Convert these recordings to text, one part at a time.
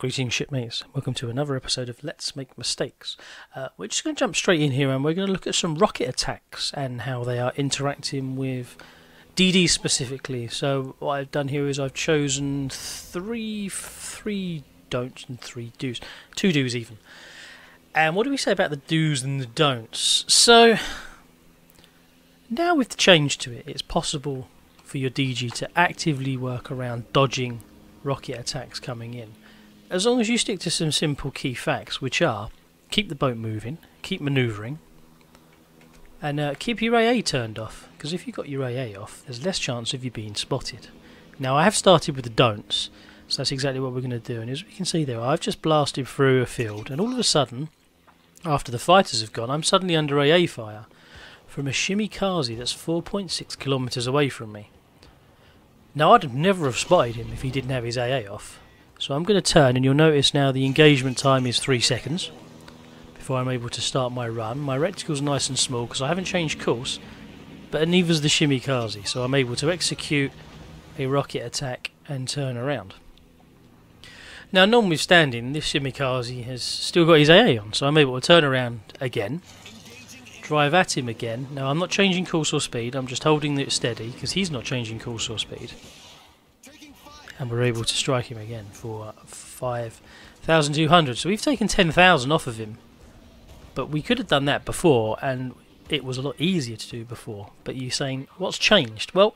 Greetings shipmates, welcome to another episode of Let's Make Mistakes. We're just going to jump straight in here and we're going to look at some rocket attacks and how they are interacting with DD specifically. So what I've done here is I've chosen three don'ts and 3 do's. 2 do's even. And what do we say about the do's and the don'ts? So now with the change to it, it's possible for your DG to actively work around dodging rocket attacks coming in, as long as you stick to some simple key facts, which are keep the boat moving, keep manoeuvring, and keep your AA turned off, because if you've got your AA off, there's less chance of you being spotted. Now I have started with the don'ts, so that's exactly what we're going to do, and as we can see there, I've just blasted through a field, and all of a sudden, after the fighters have gone, I'm suddenly under AA fire from a shimikaze that's 4.6 kilometers away from me. Now I'd never have spotted him if he didn't have his AA off. So I'm going to turn, and you'll notice now the engagement time is 3 seconds before I'm able to start my run. My reticle's nice and small because I haven't changed course, but neither's the shimikaze, so I'm able to execute a rocket attack and turn around. Now notwithstanding, this shimikaze has still got his AA on, so I'm able to turn around again, drive at him again. Now I'm not changing course or speed, I'm just holding it steady because he's not changing course or speed. And we're able to strike him again for 5,200. So we've taken 10,000 off of him. But we could have done that before, and it was a lot easier to do before. But you're saying, what's changed? Well,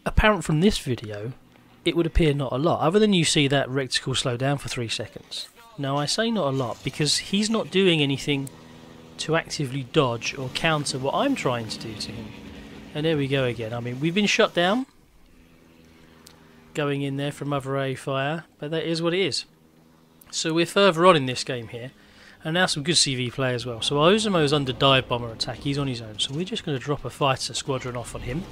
apparent from this video, it would appear not a lot, other than you see that reticle slow down for 3 seconds. Now I say not a lot because he's not doing anything to actively dodge or counter what I'm trying to do to him. And there we go again. I mean, we've been shot down going in there from other A fire, but that is what it is. So we're further on in this game here, and now some good CV play as well. So Ozumo's under dive bomber attack, he's on his own, so we're just going to drop a fighter squadron off on him.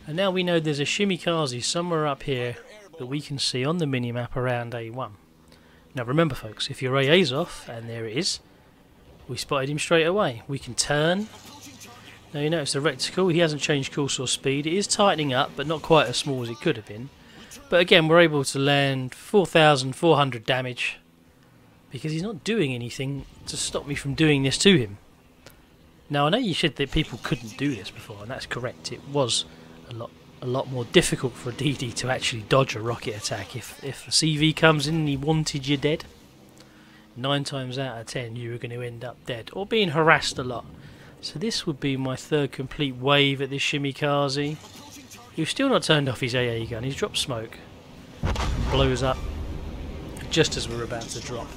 And now we know there's a shimikaze somewhere up here that we can see on the minimap around A1. Now remember folks, if your AA's off, and there it is, we spotted him straight away. We can turn. Now you notice the reticle, he hasn't changed course or speed. It is tightening up, but not quite as small as it could have been. But again, we're able to land 4,400 damage because he's not doing anything to stop me from doing this to him. Now I know you said that people couldn't do this before, and that's correct. It was a lot more difficult for a DD to actually dodge a rocket attack. If a CV comes in and he wanted you dead, 9 times out of 10 you were going to end up dead or being harassed a lot. So this would be my 3rd complete wave at this shimikaze. He's still not turned off his AA gun, he's dropped smoke and blows up just as we're about to drop.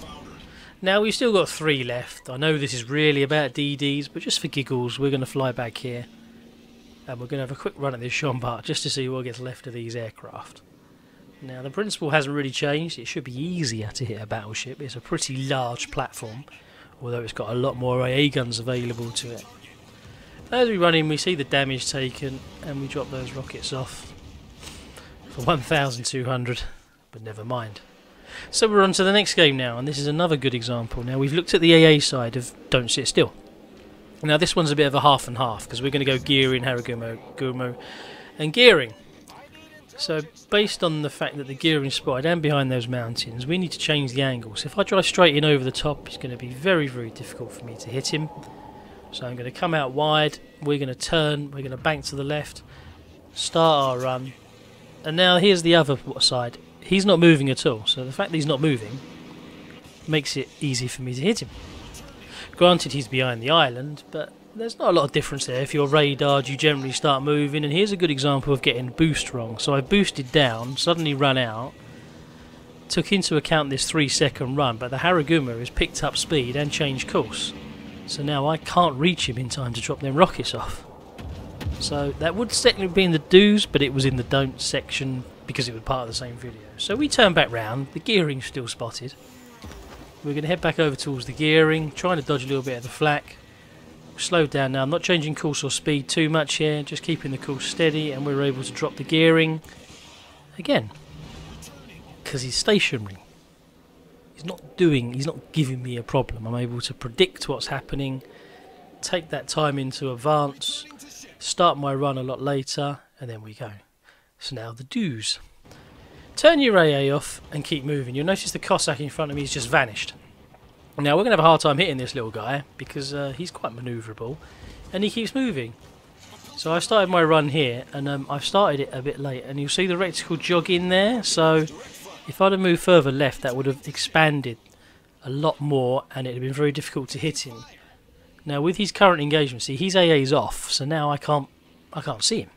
Now we've still got 3 left. I know this is really about DDs, but just for giggles we're going to fly back here and we're going to have a quick run at this Chambart just to see what gets left of these aircraft. Now the principle hasn't really changed. It should be easier to hit a battleship. It's a pretty large platform, although it's got a lot more AA guns available to it. As we run in, we see the damage taken and we drop those rockets off for 1,200, but never mind. So we're on to the next game now, and this is another good example. Now we've looked at the AA side of Don't Sit Still. Now this one's a bit of a half and half because we're going to go gearing, Haragumo and gearing. So based on the fact that the gearing is spotted and behind those mountains, we need to change the angles. If I drive straight in over the top, it's going to be very, very difficult for me to hit him. So I'm going to come out wide, we're going to turn, we're going to bank to the left, start our run. And now here's the other side. He's not moving at all, so the fact that he's not moving makes it easy for me to hit him. Granted, he's behind the island, but there's not a lot of difference there. If you're radared, you generally start moving, and here's a good example of getting boost wrong. So I boosted down, suddenly ran out, took into account this 3-second run, but the Haragumo has picked up speed and changed course. So now I can't reach him in time to drop them rockets off. So that would technically be in the do's, but it was in the don't section because it was part of the same video. So we turn back round, the gearing's still spotted. We're going to head back over towards the gearing, trying to dodge a little bit of the flak. Slow down now, I'm not changing course or speed too much here, just keeping the course steady, and we're able to drop the gearing again because he's stationary. He's not giving me a problem. I'm able to predict what's happening, take that time into advance, start my run a lot later, and then we go. So now the do's. Turn your AA off and keep moving. You'll notice the Cossack in front of me has just vanished. Now we're going to have a hard time hitting this little guy because he's quite manoeuvrable and he keeps moving. So I started my run here and I've started it a bit late, and you'll see the reticle jog in there. So if I'd have moved further left, that would have expanded a lot more and it would have been very difficult to hit him. Now with his current engagement, see, his AA's off, so now I can't see him.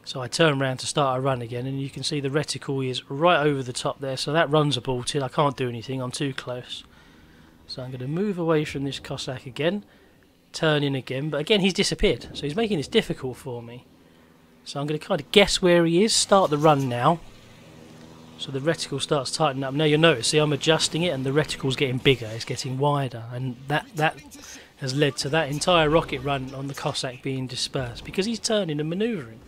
So I turn around to start a run again, and you can see the reticle is right over the top there, so that run's aborted. I can't do anything, I'm too close. So I'm going to move away from this Cossack again, turn in again, but again he's disappeared, so he's making this difficult for me. So I'm going to kind of guess where he is, start the run now. So the reticle starts tightening up. Now you'll notice, see, I'm adjusting it and the reticle's getting bigger, it's getting wider, and that has led to that entire rocket run on the Cossack being dispersed because he's turning and manoeuvring.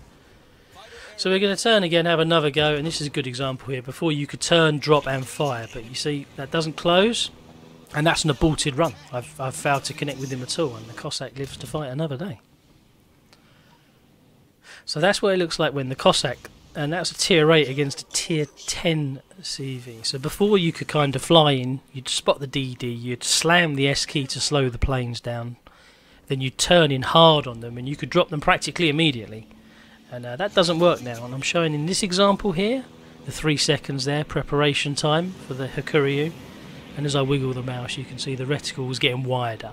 So we're going to turn again, have another go, and this is a good example here. Before you could turn, drop and fire, but you see that doesn't close, and that's an aborted run. I've failed to connect with him at all, and the Cossack lives to fight another day. So that's what it looks like when the Cossack, and that's a tier 8 against a tier 10 CV. So before you could kind of fly in, you'd spot the DD, you'd slam the S key to slow the planes down, then you'd turn in hard on them and you could drop them practically immediately. And that doesn't work now, and I'm showing in this example here the 3 seconds there, preparation time for the Hakuryu, and as I wiggle the mouse you can see the reticle is getting wider.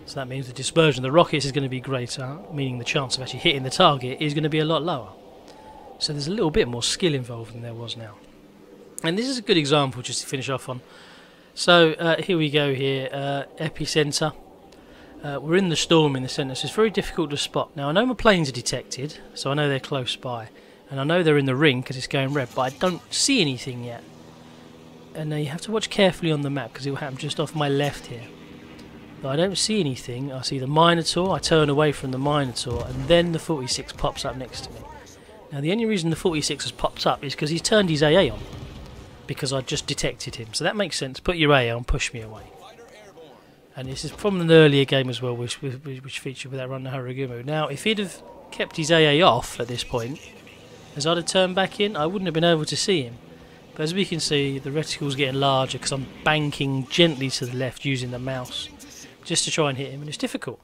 So that means the dispersion of the rockets is going to be greater, meaning the chance of actually hitting the target is going to be a lot lower. So there's a little bit more skill involved than there was now. And this is a good example just to finish off on. So here we go here, epicenter. We're in the storm in the centre, so it's very difficult to spot. Now I know my planes are detected, so I know they're close by. And I know they're in the ring because it's going red, but I don't see anything yet. And you have to watch carefully on the map because it will happen just off my left here. But I don't see anything. I see the Minotaur, I turn away from the Minotaur, and then the 46 pops up next to me. Now the only reason the 46 has popped up is because he's turned his AA on, because I just detected him. So that makes sense. Put your AA on, push me away. And this is from an earlier game as well, which featured with that run to Harugumu. Now, if he'd have kept his AA off at this point, as I'd have turned back in, I wouldn't have been able to see him. But as we can see, the reticle's getting larger because I'm banking gently to the left using the mouse just to try and hit him, and it's difficult.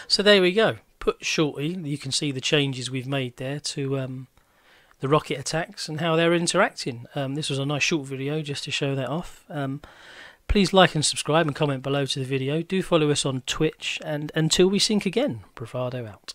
So there we go. Put shortly, you can see the changes we've made there to the rocket attacks and how they're interacting. This was a nice short video just to show that off. Please like and subscribe and comment below to the video. Do follow us on Twitch, and until we sync again, Bravadoh out.